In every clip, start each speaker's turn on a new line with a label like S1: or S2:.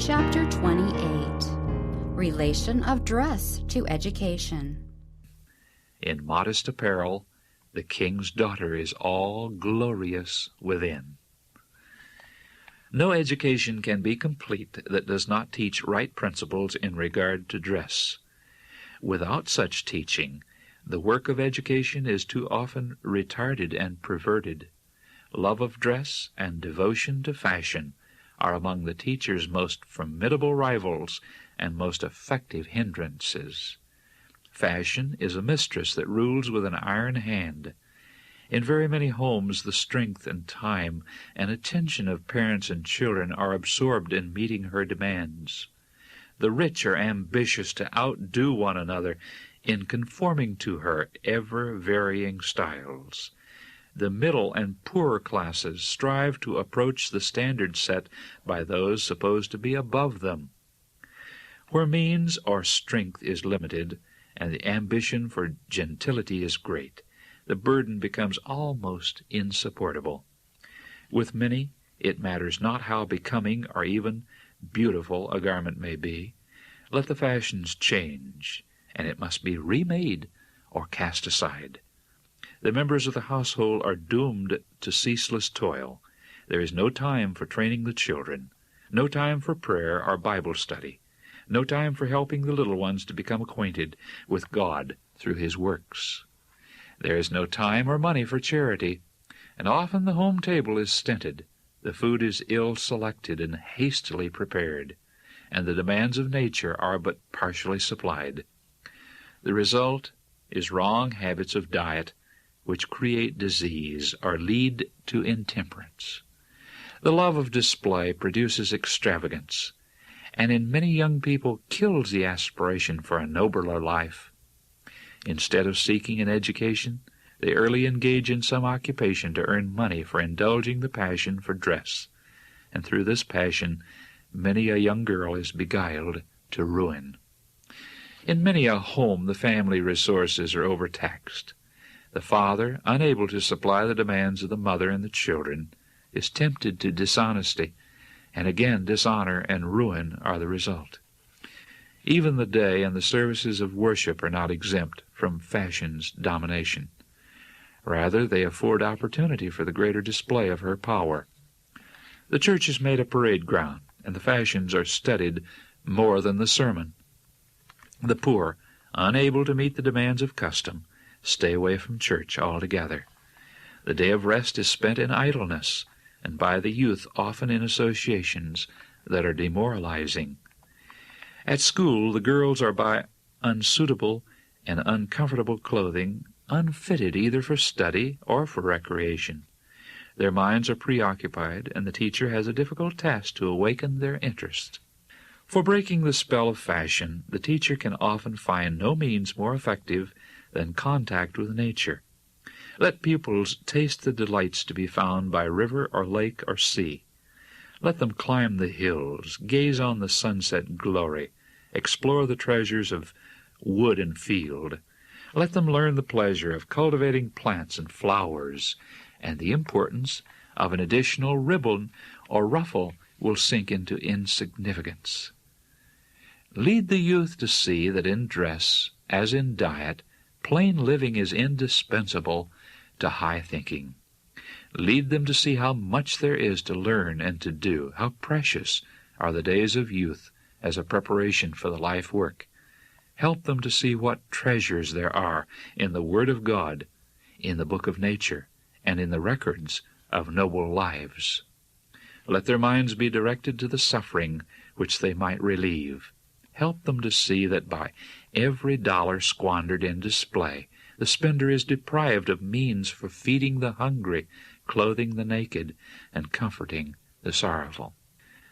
S1: Chapter 28. Relation of Dress to Education.
S2: In modest apparel, the king's daughter is all glorious within. No education can be complete that does not teach right principles in regard to dress. Without such teaching, the work of education is too often retarded and perverted. Love of dress and devotion to fashion are among the teacher's most formidable rivals and most effective hindrances. Fashion is a mistress that rules with an iron hand. In very many homes, the strength and time and attention of parents and children are absorbed in meeting her demands. The rich are ambitious to outdo one another in conforming to her ever-varying styles. The middle and poorer classes strive to approach the standard set by those supposed to be above them. Where means or strength is limited, and the ambition for gentility is great, the burden becomes almost insupportable. With many, it matters not how becoming or even beautiful a garment may be. Let the fashions change, and it must be remade or cast aside. The members of the household are doomed to ceaseless toil. There is no time for training the children, no time for prayer or Bible study, no time for helping the little ones to become acquainted with God through His works. There is no time or money for charity, and often the home table is stinted, the food is ill-selected and hastily prepared, and the demands of nature are but partially supplied. The result is wrong habits of diet, which create disease or lead to intemperance. The love of display produces extravagance, and in many young people kills the aspiration for a nobler life. Instead of seeking an education, they early engage in some occupation to earn money for indulging the passion for dress, and through this passion many a young girl is beguiled to ruin. In many a home the family resources are overtaxed. The father, unable to supply the demands of the mother and the children, is tempted to dishonesty, and again dishonor and ruin are the result. Even the day and the services of worship are not exempt from fashion's domination. Rather, they afford opportunity for the greater display of her power. The church is made a parade ground, and the fashions are studied more than the sermon. The poor, unable to meet the demands of custom, stay away from church altogether. The day of rest is spent in idleness, and by the youth often in associations that are demoralizing. At school, the girls are by unsuitable and uncomfortable clothing unfitted either for study or for recreation. Their minds are preoccupied, and the teacher has a difficult task to awaken their interest. For breaking the spell of fashion, the teacher can often find no means more effective than contact with nature. Let pupils taste the delights to be found by river or lake or sea. Let them climb the hills, gaze on the sunset glory, explore the treasures of wood and field. Let them learn the pleasure of cultivating plants and flowers, and the importance of an additional ribbon or ruffle will sink into insignificance. Lead the youth to see that in dress, as in diet, plain living is indispensable to high thinking. Lead them to see how much there is to learn and to do, how precious are the days of youth as a preparation for the life work. Help them to see what treasures there are in the Word of God, in the book of nature, and in the records of noble lives. Let their minds be directed to the suffering which they might relieve. Help them to see that by every dollar squandered in display, the spender is deprived of means for feeding the hungry, clothing the naked, and comforting the sorrowful.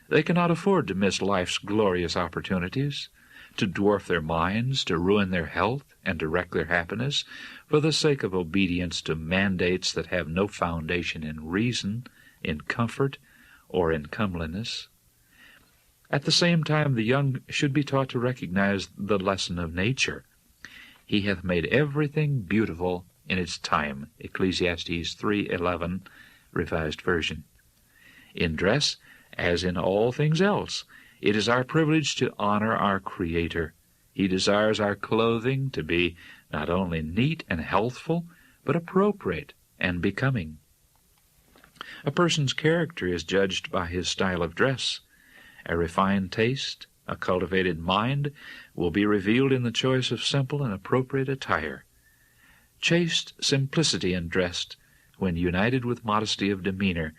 S2: They cannot afford to miss life's glorious opportunities, to dwarf their minds, to ruin their health, and to wreck their happiness for the sake of obedience to mandates that have no foundation in reason, in comfort, or in comeliness. At the same time, the young should be taught to recognize the lesson of nature. He hath made everything beautiful in its time, Ecclesiastes 3:11, Revised Version. In dress, as in all things else, It is our privilege to honor our Creator. He desires our clothing to be not only neat and healthful, but appropriate and becoming. A person's character is judged by his style of dress. A refined taste, a cultivated mind, will be revealed in the choice of simple and appropriate attire. Chaste simplicity in dress, when united with modesty of demeanor,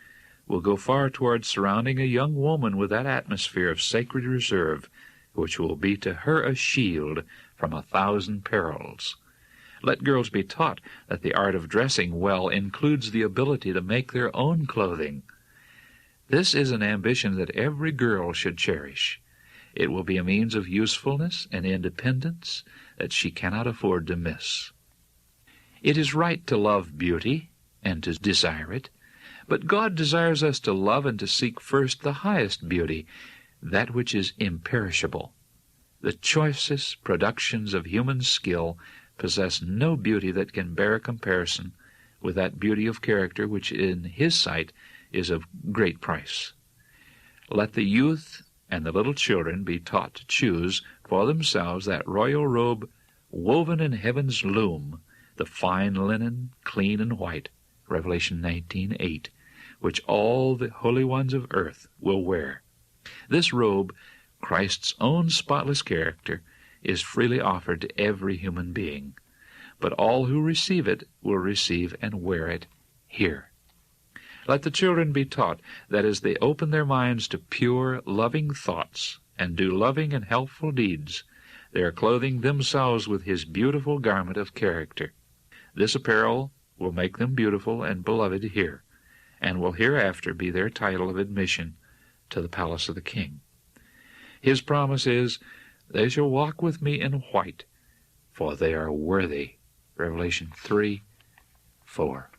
S2: will go far toward surrounding a young woman with that atmosphere of sacred reserve which will be to her a shield from 1,000 perils. Let girls be taught that the art of dressing well includes the ability to make their own clothing. This is an ambition that every girl should cherish. It will be a means of usefulness and independence that she cannot afford to miss. It is right to love beauty and to desire it, but God desires us to love and to seek first the highest beauty, that which is imperishable. The choicest productions of human skill possess no beauty that can bear comparison with that beauty of character which in His sight is of great price. Let the youth and the little children be taught to choose for themselves that royal robe woven in heaven's loom, the fine linen, clean and white, Revelation 19:8, which all the holy ones of earth will wear. This robe, Christ's own spotless character, is freely offered to every human being, but all who receive it will receive and wear it here. Let the children be taught that as they open their minds to pure, loving thoughts and do loving and helpful deeds, they are clothing themselves with His beautiful garment of character. This apparel will make them beautiful and beloved here, and will hereafter be their title of admission to the palace of the King. His promise is, "They shall walk with me in white, for they are worthy." Revelation 3:4.